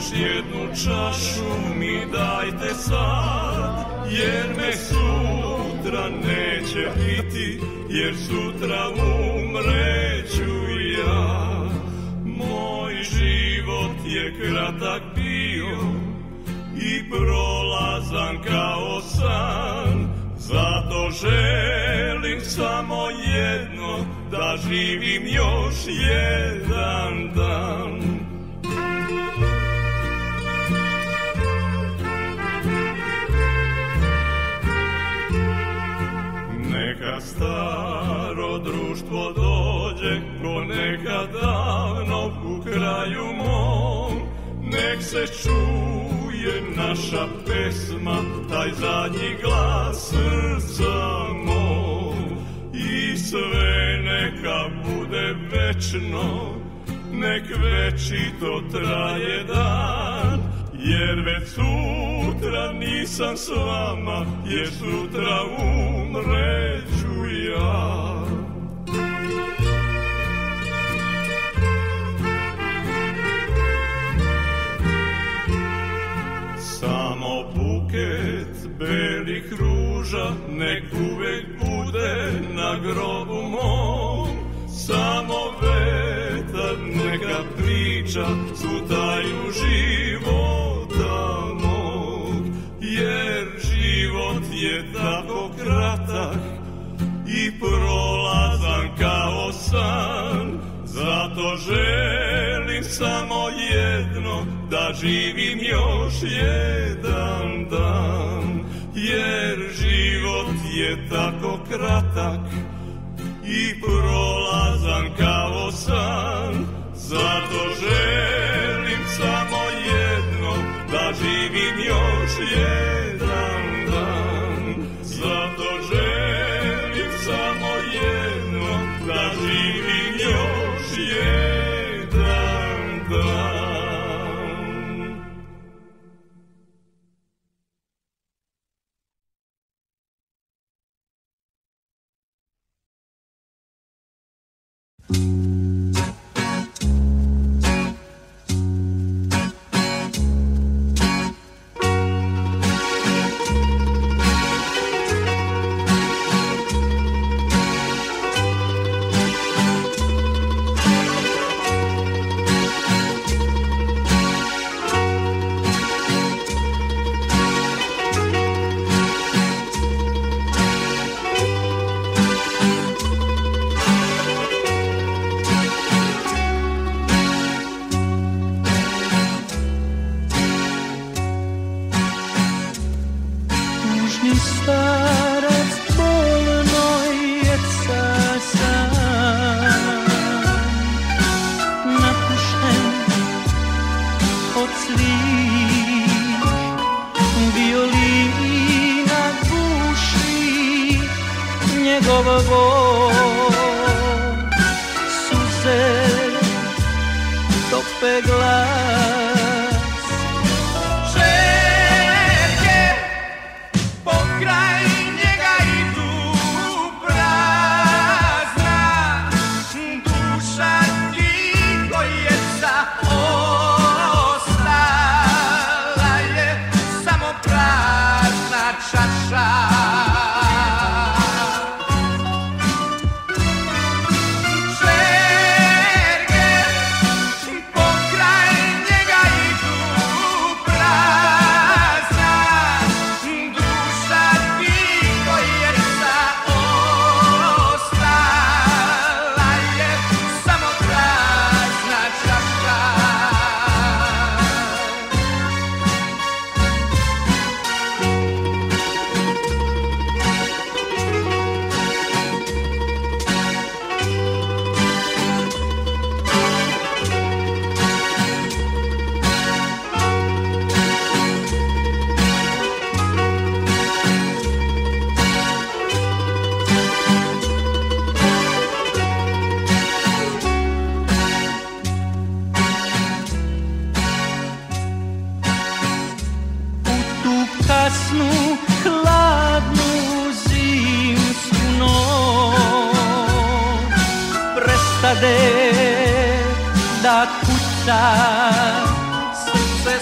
još jednu čašu mi dajte sad, jer me sutra neće biti, jer sutra umreću ja. Moj život je kratak bio i prolazan kao san, zato želim samo jedno, da živim još jedan dan. Neka staro društvo dođe ko nekad davno u kraju mom, nek se čuje naša pesma, taj zadnji glas srca mog. I sve neka bude večno, nek večito traje dan, jer već sutra nisam s vama, jer sutra umreću ja. Samo buket belih ruža nek uvek bude na grobu mom, samo vetar neka priča svu tajnu života mog, jer život je tako kratak i prolazan kao san, zato želim samo jedno, da živim još jedan dan, jer život je tako kratak i prolazan kao san, zato želim samo jedno, da živim još jedan dan, zato želim samo jedno, da živim još jedan dan. Da kuca, srce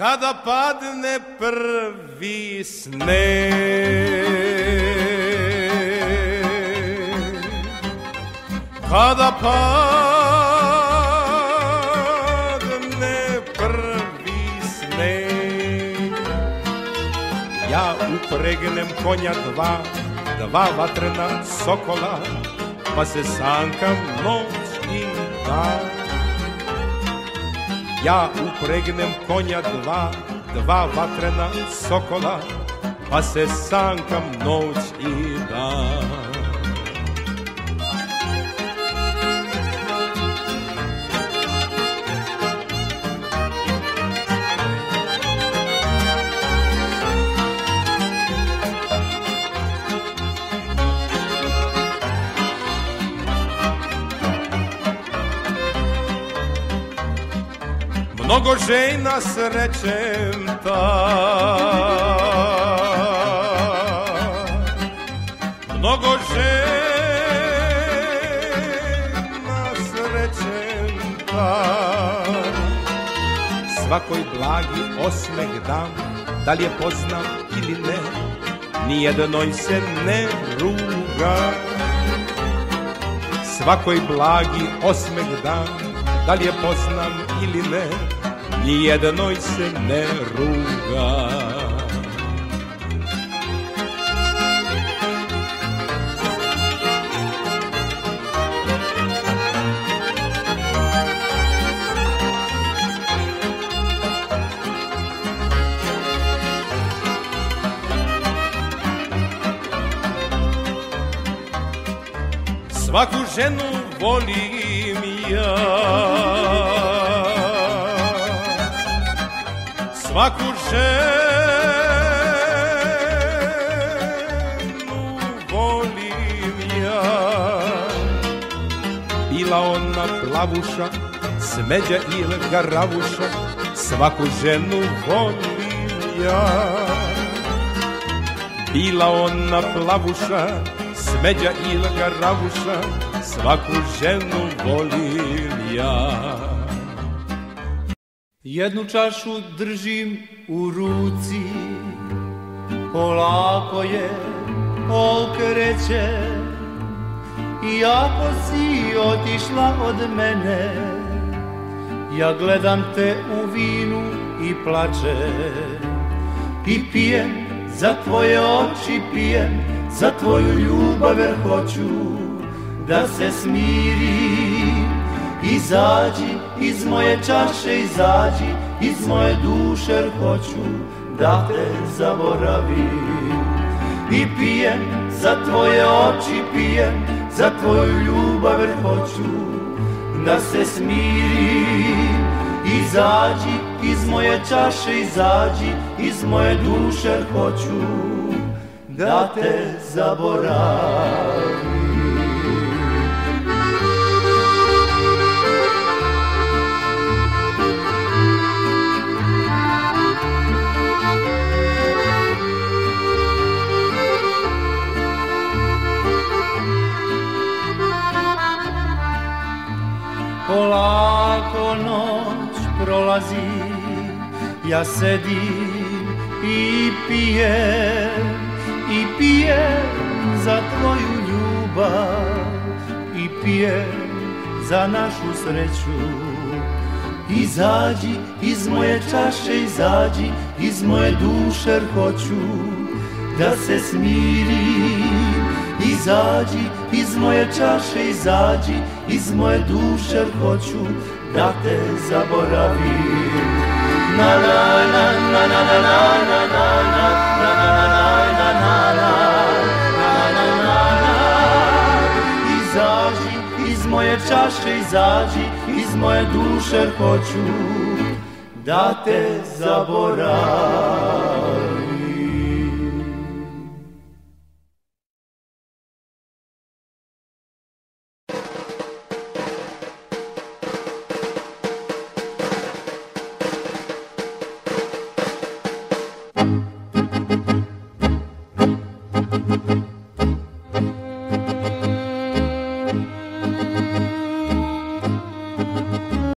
Kada padne prvi sneg Kada padne prvi sneg, ja upregnem konja dva vatrena sokola, pa se sankam noć i dan. Ja upregnem konja dva vatrena sokola, pa se sankam noć i dan. Mnogo žena srećem mnogo žena srećem svakoj blagi osmeh dam, da li je poznam ili ne, nijednoj se ne ruga. Svakoj blagi osmeh dam, da li je poznam ili ne, nijednoj se ne ruga. Svaku ženu volim ja, svaku ženu volim ja. Bila ona plavuša, smeđa ili garavuša, svaku ženu volim ja. Bila ona plavuša, smeđa ili garavuša, svaku ženu volim ja. Jednu čašu držim u ruci, polako je okreće, i ako si otišla od mene, ja gledam te u vinu i plačem, i pijem za tvoje oči, pijem za tvoju ljubav, jer hoću da se smirim. Izađi iz moje čaše, izađi iz moje duše, jer hoću da te zaboravim. I pijem za tvoje oči, pijem za tvoju ljubav, jer hoću da se smirim. Izađi iz moje čaše, izađi iz moje duše, jer hoću da te zaboravim. Polako noć prolazi, ja sedim i pijem za tvoju ljubav, i pijem za našu sreću. Izađi iz moje čaše, izađi iz moje duše, jer hoću da se smirim. Izađi iz moje čaše, izađi iz moje duše, jer hoću da te zaboravim. Na na na na na na na na na. Izađi iz moje čaše, izađi iz moje duše, jer hoću da te zaboravim.